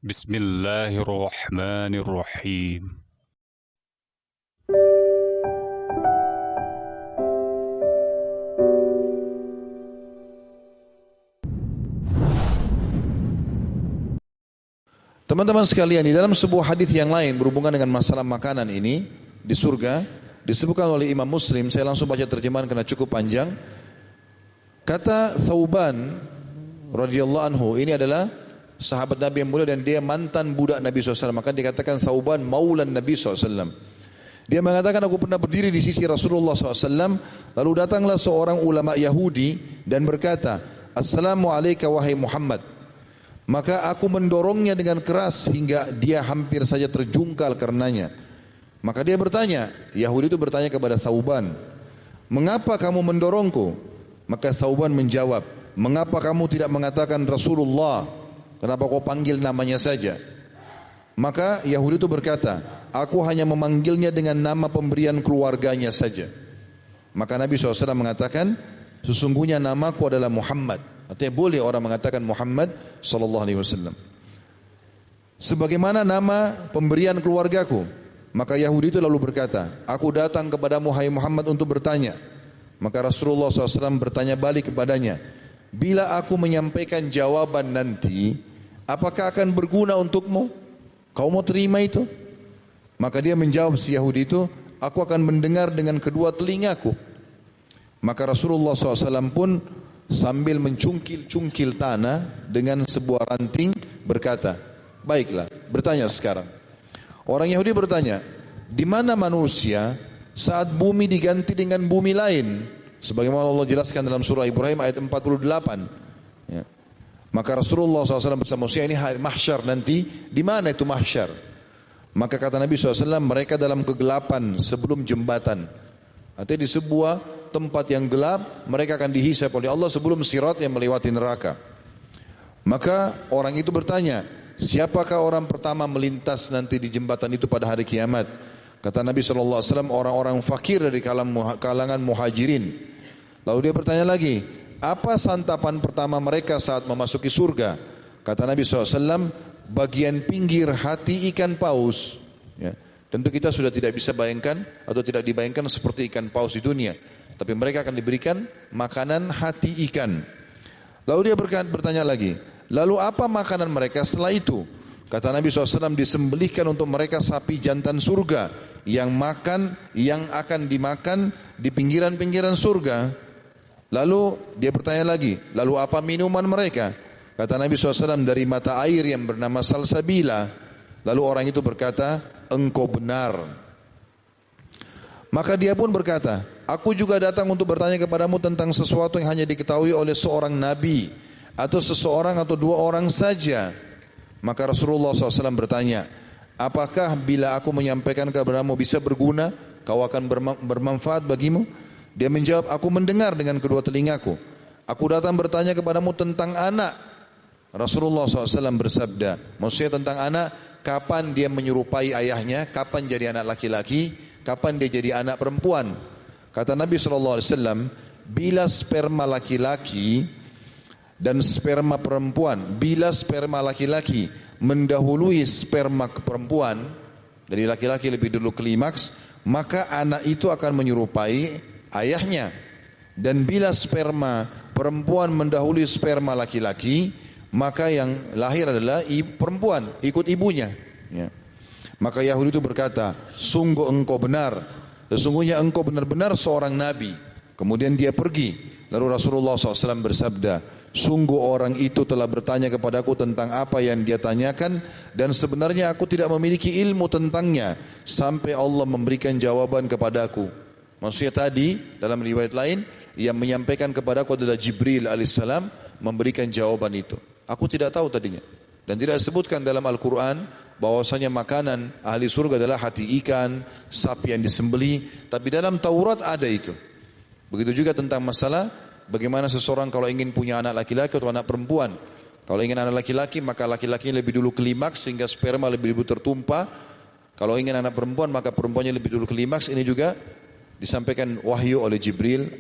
بسم الله الرحمن الرحيم. Teman-teman sekalian, di dalam sebuah hadis yang lain berhubungan dengan masalah makanan ini di surga disebutkan oleh Imam Muslim. Saya langsung baca terjemahan karena cukup panjang. Kata Thauban radhiyallahu anhu, ini adalah sahabat Nabi yang mulia dan dia mantan budak Nabi SAW. Maka dikatakan Thauban maulan Nabi SAW. Dia mengatakan, aku pernah berdiri di sisi Rasulullah SAW. Lalu datanglah seorang ulama Yahudi dan berkata, Assalamualaikum wahai Muhammad. Maka aku mendorongnya dengan keras hingga dia hampir saja terjungkal karenanya. Maka dia bertanya, Yahudi itu bertanya kepada Thauban, mengapa kamu mendorongku? Maka Thauban menjawab, mengapa kamu tidak mengatakan Rasulullah? Kenapa kau panggil namanya saja? Maka Yahudi itu berkata, aku hanya memanggilnya dengan nama pemberian keluarganya saja. Maka Nabi SAW mengatakan, sesungguhnya namaku adalah Muhammad. Artinya boleh orang mengatakan Muhammad SAW. Sebagaimana nama pemberian keluargaku. Maka Yahudi itu lalu berkata, aku datang kepadamu hai Muhammad untuk bertanya. Maka Rasulullah SAW bertanya balik kepadanya, bila aku menyampaikan jawaban nanti, apakah akan berguna untukmu? Kau mau terima itu? Maka dia menjawab si Yahudi itu, aku akan mendengar dengan kedua telingaku. Maka Rasulullah SAW pun sambil mencungkil-cungkil tanah dengan sebuah ranting berkata, baiklah, bertanya sekarang. Orang Yahudi bertanya, di mana manusia saat bumi diganti dengan bumi lain? Sebagaimana Allah jelaskan dalam surah Ibrahim ayat 48. Ya. Maka Rasulullah SAW bersama manusia ini hari mahsyar nanti, di mana itu mahsyar? Maka kata Nabi SAW, mereka dalam kegelapan sebelum jembatan. Artinya di sebuah tempat yang gelap, mereka akan dihisab oleh Allah sebelum sirat yang melewati neraka. Maka orang itu bertanya, siapakah orang pertama melintas nanti di jembatan itu pada hari kiamat? Kata Nabi SAW, orang-orang fakir dari kalangan muhajirin. Lalu dia bertanya lagi, apa santapan pertama mereka saat memasuki surga? Kata Nabi SAW, bagian pinggir hati ikan paus. Ya. Tentu kita sudah tidak bisa bayangkan atau tidak dibayangkan seperti ikan paus di dunia. Tapi mereka akan diberikan makanan hati ikan. Lalu dia bertanya lagi, lalu apa makanan mereka setelah itu? Kata Nabi SAW, disembelihkan untuk mereka sapi jantan surga yang akan dimakan di pinggiran-pinggiran surga. Lalu dia bertanya lagi, lalu apa minuman mereka? Kata Nabi SAW, dari mata air yang bernama salsabila. Lalu orang itu berkata, engkau benar. Maka dia pun berkata, aku juga datang untuk bertanya kepadamu tentang sesuatu yang hanya diketahui oleh seorang nabi atau seseorang atau dua orang saja. Maka Rasulullah SAW bertanya, apakah bila aku menyampaikan kepadamu bisa berguna, kau akan bermanfaat bagimu? Dia menjawab, aku mendengar dengan kedua telingaku. Aku datang bertanya kepadamu tentang anak. Rasulullah SAW bersabda, maksudnya tentang anak, kapan dia menyerupai ayahnya, kapan jadi anak laki-laki, kapan dia jadi anak perempuan. Kata Nabi SAW, bila sperma laki-laki dan sperma perempuan, bila sperma laki-laki mendahului sperma perempuan, dari laki-laki lebih dulu klimaks, maka anak itu akan menyerupai ayahnya. Dan bila sperma perempuan mendahului sperma laki-laki, maka yang lahir adalah perempuan, ikut ibunya. Ya. Maka Yahudi itu berkata, sungguh engkau benar, sesungguhnya engkau benar-benar seorang nabi. Kemudian dia pergi. Lalu Rasulullah SAW bersabda, sungguh orang itu telah bertanya kepadaku tentang apa yang dia tanyakan, dan sebenarnya aku tidak memiliki ilmu tentangnya sampai Allah memberikan jawaban kepadaku. Maksudnya tadi dalam riwayat lain yang menyampaikan kepadaku adalah Jibril alaihissalam memberikan jawaban itu. Aku tidak tahu tadinya. Dan tidak disebutkan dalam Al-Quran bahwasanya makanan ahli surga adalah hati ikan, sapi yang disembeli. Tapi dalam Taurat ada itu. Begitu juga tentang masalah bagaimana seseorang kalau ingin punya anak laki-laki atau anak perempuan. Kalau ingin anak laki-laki, maka laki-laki lebih dulu klimaks sehingga sperma lebih dulu tertumpah. Kalau ingin anak perempuan, maka perempuannya lebih dulu klimaks. Ini juga disampaikan wahyu oleh Jibril